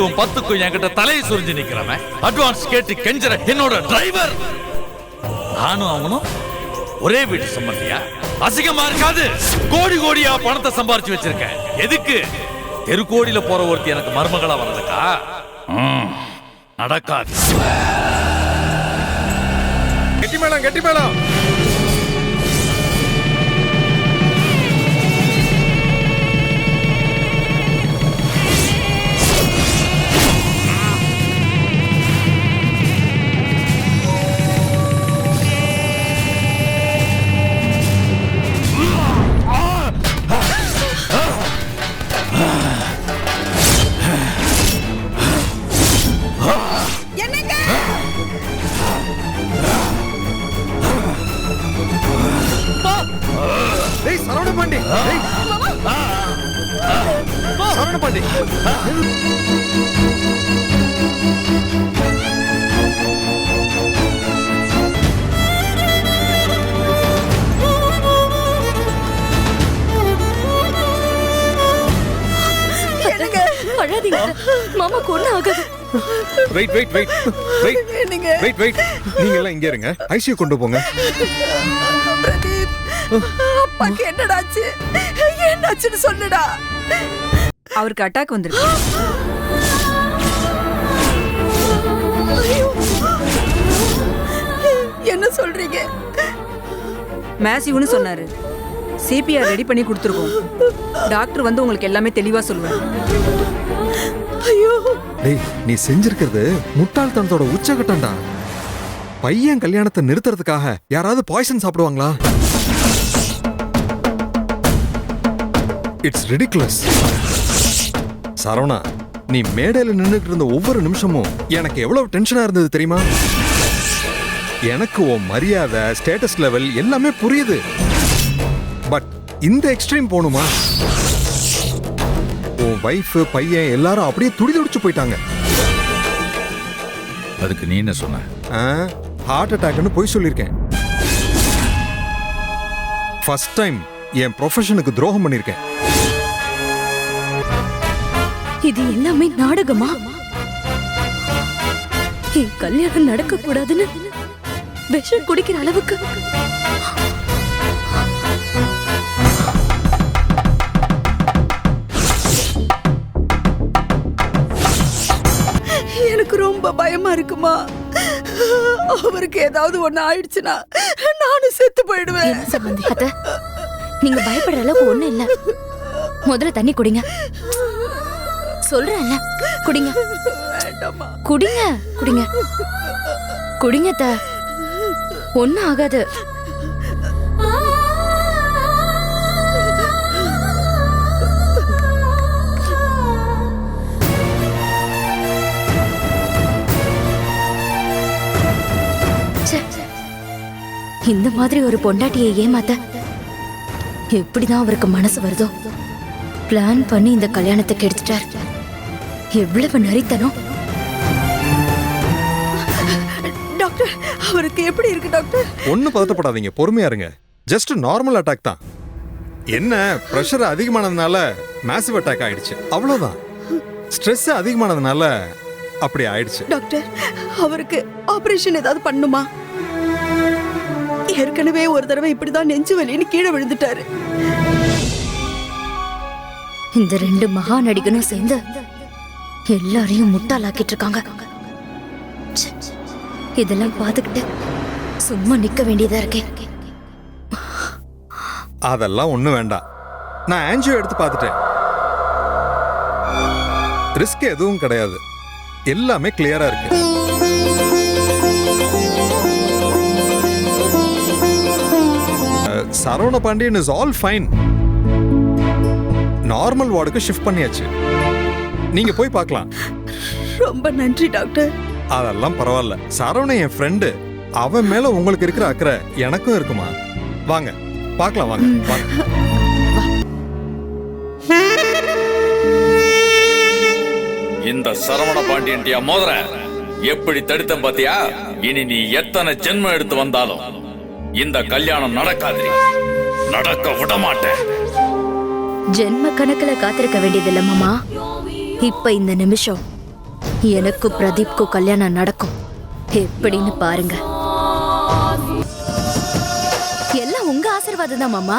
5க்கும் 10க்கும் என்கிட்ட தலையை சுரிஞ்சு நிக்கிறவன் அட்வான்ஸ் கேட்டு கெஞ்சற என்னோட டிரைவர். நானும் அவனும் ஒரே வீட்டு சம்பந்தியா? அசிங்கமா இருக்காது? கோடி கோடியா பணத்தை சம்பாரிச்சு வச்சிருக்கேன். எதுக்கு? தெருக்கோடியில போற ஒருத்தி எனக்கு மருமகளா வர்றதுக்கா? நடக்காது. கெட்டி மேளம், கெட்டி மேளம். சரவணபாண்டி, சரவணபாண்டி. அழாதீங்க மாமா, கொண்டு ஆகாது. Wait wait wait wait wait wait. நீங்க எல்லாம் இங்க இருங்க, ஐசியூ கொண்டு போங்க. அப்பாக்கு என்னடாச்சு? என்னாச்சுன்னு சொல்லுடா. அவருக்கு அட்டாக் வந்திருக்கு. என்ன சொல்றீங்க? மேசிவ்னு சொன்னாரு. சிபிஆர் ரெடி பண்ணி கொடுத்துருக்கோம். டாக்டர் வந்து உங்களுக்கு எல்லாமே தெளிவா சொல்லுவார். ஐயோ, டேய், நீ செஞ்சிருக்கிறது முட்டாள்தனத்தோட உச்சகட்டம்டா. பையன் கல்யாணத்தை நிறுத்துறதுக்காக யாராவது பாய்சன் சாப்பிடுவாங்களா? It's ridiculous. சரவணா, நீ மேடையில நின்னுட்டு இருந்த ஒவ்வொரு நிமிஷமும் எனக்கு எவ்வளவு டென்ஷனா இருந்தது தெரியுமா? எனக்கு உன் மரியாதை, ஸ்டேட்டஸ் லெவல் எல்லாமே புரியுது. பட் இந்த எக்ஸ்ட்ரீம் போணுமா? உன் வைஃப், பையன் எல்லாரும் அப்படியே துடிதுடிச்சு போயிட்டாங்க. அதுக்கு நீ என்ன சொன்ன? ஹார்ட் அட்டாக்னு போய் சொல்லியிருக்கேன். ஃபர்ஸ்ட் டைம் என் ப்ரொஃபஷனுக்கு துரோகம் பண்ணிருக்கேன். இது எல்லாமே நாடகமா? என் கல்யாணம் நடக்க கூடாதுன்னு விஷம் குடிக்கிற அளவுக்கு எனக்கு ரொம்ப பயமா இருக்குமா. அவருக்கு ஏதாவது ஒண்ணு ஆயிடுச்சுன்னா நானும் செத்து போயிடுவேன். அத்தை, நீங்க பயப்படுற அளவுக்கு ஒண்ணு இல்ல. முதல்ல தண்ணி குடிங்க. சொல்றேன்ல, குடிங்க. குடிங்க குடிங்க குடிங்க. அத்தை, ஒண்ணும் ஆகாது. இந்த மாதிரி ஒரு பொண்டாட்டியை ஏமாத்த எப்படிதான் அவருக்கு மனசு வருதோ? பிளான் பண்ணி இந்த கல்யாணத்தை கெடுத்துட்டார். எவ்வளவு நரித்தனம். டாக்டர், அவருக்கு எப்படி இருக்கு டாக்டர்? ஒன்னும் பதட்டப்படாதீங்க, பொறுமையா இருங்க. ஜஸ்ட் நார்மல் அட்டாக் தான். என்ன, பிரஷர் அதிகமானதுனால மேசிவ் அட்டாக் ஆயிடுச்சு, அவ்வளவுதான். ஸ்ட்ரெஸ் அதிகமானதுனால அப்படி ஆயிடுச்சு. டாக்டர், அவருக்கு ஆபரேஷன் ஏதாவது பண்ணுமா? ஏற்கனவே ஒரு தடவை இப்படிதான் நெஞ்சு வலின்னு கீழே விழுந்துட்டாரு. இந்த ரெண்டு மகா நடிகனும் சேர்ந்து எல்லாரையும் முட்டாளாக்கிட்டு இருக்காங்க. இதெல்லாம் பார்த்துக்கிட்டு சும்மா நிக்க வேண்டியதா இருக்கே. அதெல்லாம் ஒண்ணும் வேண்டாம். நான் ஆன்ஜியோ எடுத்து பார்த்துட்டேன். ரிஸ்க் எதுவும் கிடையாது. எல்லாமே கிளியரா இருக்கு. Saravana Pandian is all fine. Normal வார்டுக்கு ஷிஃப்ட் பண்ணியாச்சு. நீங்க போய் பார்க்கலாம். ரொம்ப நன்றி டாக்டர். அதெல்லாம் பரவாயில்ல. சரவணன் என் ஃப்ரெண்டு. அவன் மேல உங்களுக்கு இருக்கிற அக்கறை எனக்கும் இருக்குமா. வாங்க பார்க்கலாம், வாங்க வாங்க. இந்த சரவண பாண்டியன்டியா மோதிர எப்படி தடுத்த பாத்தியா? இனி நீ எத்தனை ஜென்மம் எடுத்து வந்தாலும் இந்த கல்யாணம் நடக்காது. நடக்க விட மாட்டேன். ஜென்ம கணக்குல காத்திருக்க வேண்டியதில்ல மாமா. இப்ப இந்த நிமிஷம் எனக்கும் பிரதீப்க்கும் கல்யாணம் நடக்கும். எப்படின்னு பாருங்க. எல்லாம் உங்க ஆசீர்வாதம் தான் மாமா.